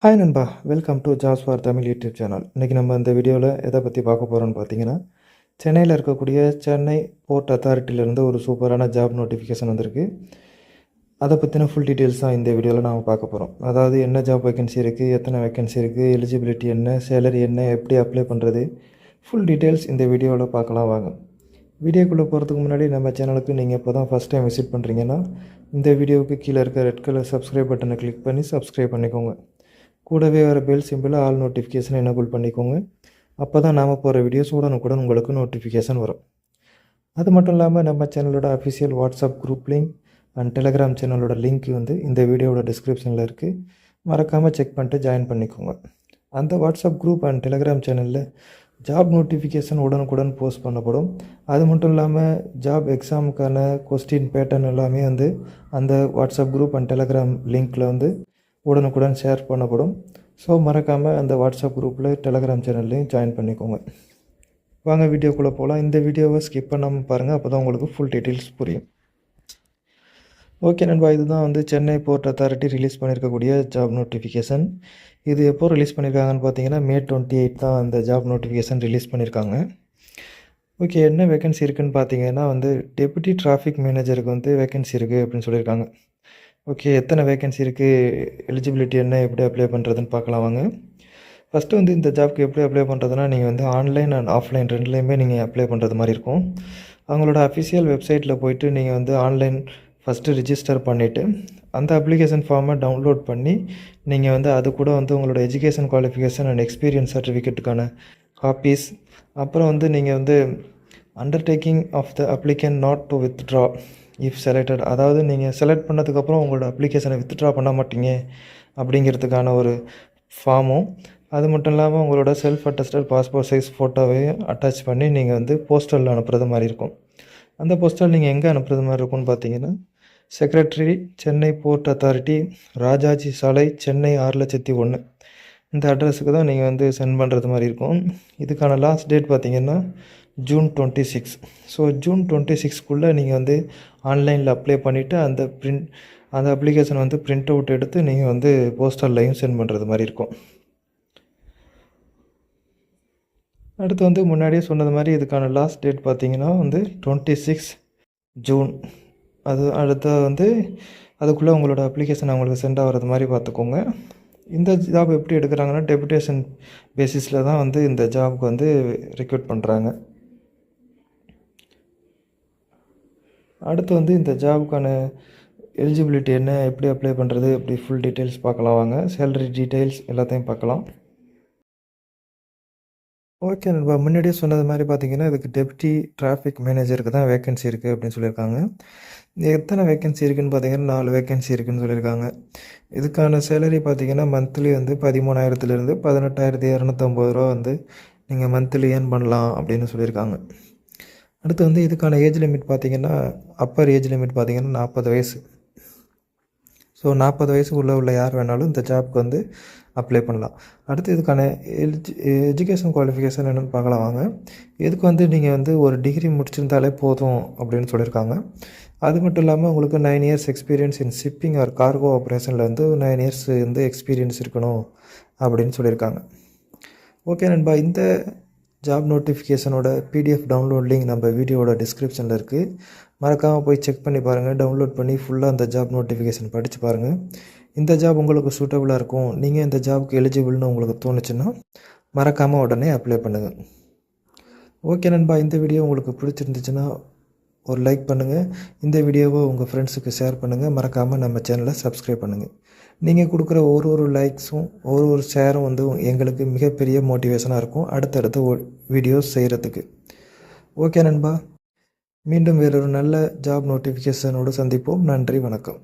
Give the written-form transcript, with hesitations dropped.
Hi நண்பா, welcome to jobs for Tamil YouTube channel. இன்றைக்கி நம்ம இந்த வீடியோவில் எதை பற்றி பார்க்க போகிறோம்னு பார்த்தீங்கன்னா, சென்னையில் இருக்கக்கூடிய சென்னை போர்ட் அத்தாரிட்டியிலேருந்து ஒரு சூப்பரான ஜாப் நோட்டிஃபிகேஷன் வந்திருக்கு. அதை பற்றின ஃபுல் டீட்டெயில்ஸ் தான் இந்த வீடியோவில் நாம் பார்க்க போகிறோம். அதாவது என்ன ஜாப் வேக்கன்சி இருக்குது, எத்தனை வேக்கன்சி இருக்குது, எலிஜிபிலிட்டி என்ன, சேலரி என்ன, எப்படி அப்ளை பண்ணுறது, ஃபுல் டீட்டெயில்ஸ் இந்த வீடியோவில் பார்க்கலாம் வாங்க. வீடியோக்குள்ளே போகிறதுக்கு முன்னாடி நம்ம சேனலுக்கு நீங்கள் இப்போ தான் ஃபஸ்ட் டைம் விசிட் பண்ணுறீங்கன்னா, இந்த வீடியோவுக்கு கீழே இருக்க ரெட் கலர் சப்ஸ்கிரைப் பட்டனை கிளிக் பண்ணி சப்ஸ்கிரைப் பண்ணிக்கோங்க. கூடவே வர பெல் சிம்பிளை ஆல் நோட்டிஃபிகேஷன் எனேபிள் பண்ணிக்கோங்க. அப்போ தான் நாம் போகிற வீடியோஸ் உடனுக்குடன் உங்களுக்கு நோட்டிஃபிகேஷன் வரும். அது மட்டும் இல்லாமல் நம்ம சேனலோட official WhatsApp group link and Telegram சேனலோட லிங்க் இந்த வீடியோவோட டிஸ்கிரிப்ஷனில் இருக்குது. மறக்காமல் செக் பண்ணிட்டு ஜாயின் பண்ணிக்கோங்க. அந்த வாட்ஸ்அப் குரூப் அண்ட் டெலகிராம் சேனலில் ஜாப் நோட்டிஃபிகேஷன் உடனுக்குடன் போஸ்ட் பண்ணப்படும். அது மட்டும் இல்லாமல் ஜாப் எக்ஸாமுக்கான கொஸ்டின் பேட்டர்ன் எல்லாமே அந்த வாட்ஸ்அப் குரூப் அண்ட் டெலகிராம் லிங்க்கில் உடனுக்குடன் ஷேர் பண்ணப்படும். ஸோ மறக்காமல் அந்த வாட்ஸ்அப் குரூப்பில் டெலகிராம் சேனல்லையும் ஜாயின் பண்ணிக்கோங்க. வாங்க வீடியோக்குள்ளே போகலாம். இந்த வீடியோவை ஸ்கிப் பண்ணாமல் பாருங்கள், அப்போ தான் உங்களுக்கு ஃபுல் டீட்டெயில்ஸ் புரியும். ஓகே நண்பா, இதுதான் சென்னை போர்ட் அத்தாரிட்டி ரிலீஸ் பண்ணியிருக்கக்கூடிய ஜாப் நோட்டிஃபிகேஷன். இது எப்போ ரிலீஸ் பண்ணியிருக்காங்கன்னு பார்த்தீங்கன்னா May 28 தான் அந்த ஜாப் நோட்டிஃபிகேஷன் ரிலீஸ் பண்ணியிருக்காங்க. ஓகே, என்ன வேக்கன்சி இருக்குதுன்னு பார்த்தீங்கன்னா டெப்யூட்டி டிராஃபிக் மேனேஜருக்கு வேக்கன்சி இருக்குது அப்படின்னு சொல்லியிருக்காங்க. ஓகே, எத்தனை வேக்கன்சி இருக்குது, எலிஜிபிலிட்டி என்ன, எப்படி அப்ளை பண்ணுறதுன்னு பார்க்கலாம் வாங்க. ஃபஸ்ட்டு இந்த ஜாப்க்கு எப்படி அப்ளை பண்ணுறதுனா, நீங்கள் ஆன்லைன் அண்ட் ஆஃப்லைன் ரெண்டுலேயுமே நீங்கள் அப்ளை பண்ணுறது மாதிரி இருக்கும். அவங்களோட அஃபிஷியல் வெப்சைட்டில் போய்ட்டு நீங்கள் ஆன்லைன் ஃபஸ்ட்டு ரிஜிஸ்டர் பண்ணிவிட்டு அந்த அப்ளிகேஷன் ஃபார்மை டவுன்லோட் பண்ணி நீங்கள் அது கூட உங்களோட எஜுகேஷன் குவாலிஃபிகேஷன் அண்ட் எக்ஸ்பீரியன்ஸ் சர்டிஃபிகேட்டுக்கான காப்பீஸ், அப்புறம் நீங்கள் undertaking of the applicant not to withdraw if selected, அதாவது நீங்கள் செலக்ட் பண்ணதுக்கப்புறம் உங்களோட அப்ளிகேஷனை வித்ட்ரா பண்ண மாட்டீங்க அப்படிங்கிறதுக்கான ஒரு ஃபார்மும், அது மட்டும் இல்லாமல் உங்களோட செல்ஃப் அட்டஸ்டட் பாஸ்போர்ட் சைஸ் ஃபோட்டோவையும் அட்டாச் பண்ணி நீங்கள் போஸ்டலில் அனுப்புறது மாதிரி இருக்கும். அந்த போஸ்டல் நீங்கள் எங்கே அனுப்புறது மாதிரி இருக்கும்னு பார்த்தீங்கன்னா, secretary, Chennai port authority, Rajaji சாலை, சென்னை 6,01,000 இந்த அட்ரஸுக்கு தான் நீங்கள் சென்ட் பண்ணுறது மாதிரி இருக்கும். இதுக்கான லாஸ்ட் டேட் பார்த்தீங்கன்னா June 26. ஸோ June 26க்குள்ளே நீங்கள் ஆன்லைனில் அப்ளை பண்ணிவிட்டு அந்த அப்ளிகேஷன் பிரிண்ட் அவுட் எடுத்து நீங்கள் போஸ்டல்லையும் சென்ட் பண்ணுறது மாதிரி இருக்கும். அடுத்து முன்னாடியே சொன்னது மாதிரி இதுக்கான லாஸ்ட் டேட் பார்த்தீங்கன்னா 26 June. அது அடுத்து அதுக்குள்ளே உங்களோட அப்ளிகேஷன் அவங்களுக்கு சென்ட் ஆகிறது மாதிரி பார்த்துக்கோங்க. இந்த ஜாப் எப்படி எடுக்கிறாங்கன்னா, டெபுடேஷன் பேசிஸில் தான் இந்த ஜாபுக்கு ரெக்ரூட் பண்ணுறாங்க. அடுத்து இந்த ஜாபுக்கான எலிஜிபிலிட்டி என்ன, எப்படி அப்ளை பண்ணுறது, அப்படி ஃபுல் டீட்டெயில்ஸ் பார்க்கலாம் வாங்க. சேலரி டீட்டெயில்ஸ் எல்லாத்தையும் பார்க்கலாம். ஓகே நண்பா, முன்னாடியே சொன்னது மாதிரி பார்த்தீங்கன்னா இதுக்கு டெப்யூட்டி டிராஃபிக் மேனேஜருக்கு தான் வேக்கன்சி இருக்குது அப்படின்னு சொல்லியிருக்காங்க. எத்தனை வேக்கன்சி இருக்குதுன்னு பார்த்தீங்கன்னா 4 வேக்கன்சி இருக்குதுன்னு சொல்லியிருக்காங்க. இதுக்கான சேலரி பார்த்தீங்கன்னா மந்த்லி 13,000லேருந்து 18,250 ரூபா நீங்கள் மந்த்லி ஏர்ன் பண்ணலாம் அப்படின்னு சொல்லியிருக்காங்க. அடுத்து இதுக்கான ஏஜ் லிமிட் பார்த்தீங்கன்னா, அப்பர் ஏஜ் லிமிட் பார்த்தீங்கன்னா 40 வயசு. ஸோ 40 வயசுக்குள்ளே உள்ள யார் வேணாலும் இந்த ஜாப்க்கு அப்ளை பண்ணலாம். அடுத்து இதுக்கான எஜுகேஷன் குவாலிஃபிகேஷன் என்னென்னு பார்க்கலாம் வாங்க. இதுக்கு நீங்கள் ஒரு டிகிரி முடிச்சிருந்தாலே போதும் அப்படின்னு சொல்லியிருக்காங்க. அது மட்டும் இல்லாமல் உங்களுக்கு 9 years experience in shipping or cargo ஆப்ரேஷனில் 9 இயர்ஸ் எக்ஸ்பீரியன்ஸ் இருக்கணும் அப்படின்னு சொல்லியிருக்காங்க. ஓகே நண்பா, இந்த ஜாப் நோட்டிஃபிகேஷனோட PDF டவுன்லோட் லிங்க் நம்ம வீடியோவோட டிஸ்கிரிப்ஷனில் இருக்குது. மறக்காமல் போய் செக் பண்ணி பாருங்கள். டவுன்லோட் பண்ணி ஃபுல்லாக அந்த ஜாப் நோட்டிஃபிகேஷன் படித்து பாருங்கள். இந்த ஜாப் உங்களுக்கு சூட்டபுளாக இருக்கும், நீங்கள் இந்த ஜாபுக்கு எலிஜிபிள்னு உங்களுக்கு தோணுச்சுன்னா மறக்காமல் உடனே அப்ளை பண்ணுங்கள். ஓகே நண்பா, இந்த வீடியோ உங்களுக்கு பிடிச்சிருந்துச்சுன்னா ஒரு லைக் பண்ணுங்கள். இந்த வீடியோவை உங்கள் ஃப்ரெண்ட்ஸுக்கு ஷேர் பண்ணுங்கள். மறக்காமல் நம்ம சேனலை சப்ஸ்கிரைப் பண்ணுங்கள். நீங்கள் கொடுக்குற ஒரு லைக்ஸும் ஒரு ஷேரும் எங்களுக்கு மிகப்பெரிய மோட்டிவேஷனாக இருக்கும் அடுத்தடுத்த வீடியோஸ் செய்கிறதுக்கு. ஓகே நண்பா, மீண்டும் வேறொரு நல்ல ஜாப் நோட்டிஃபிகேஷனோடு சந்திப்போம். நன்றி, வணக்கம்.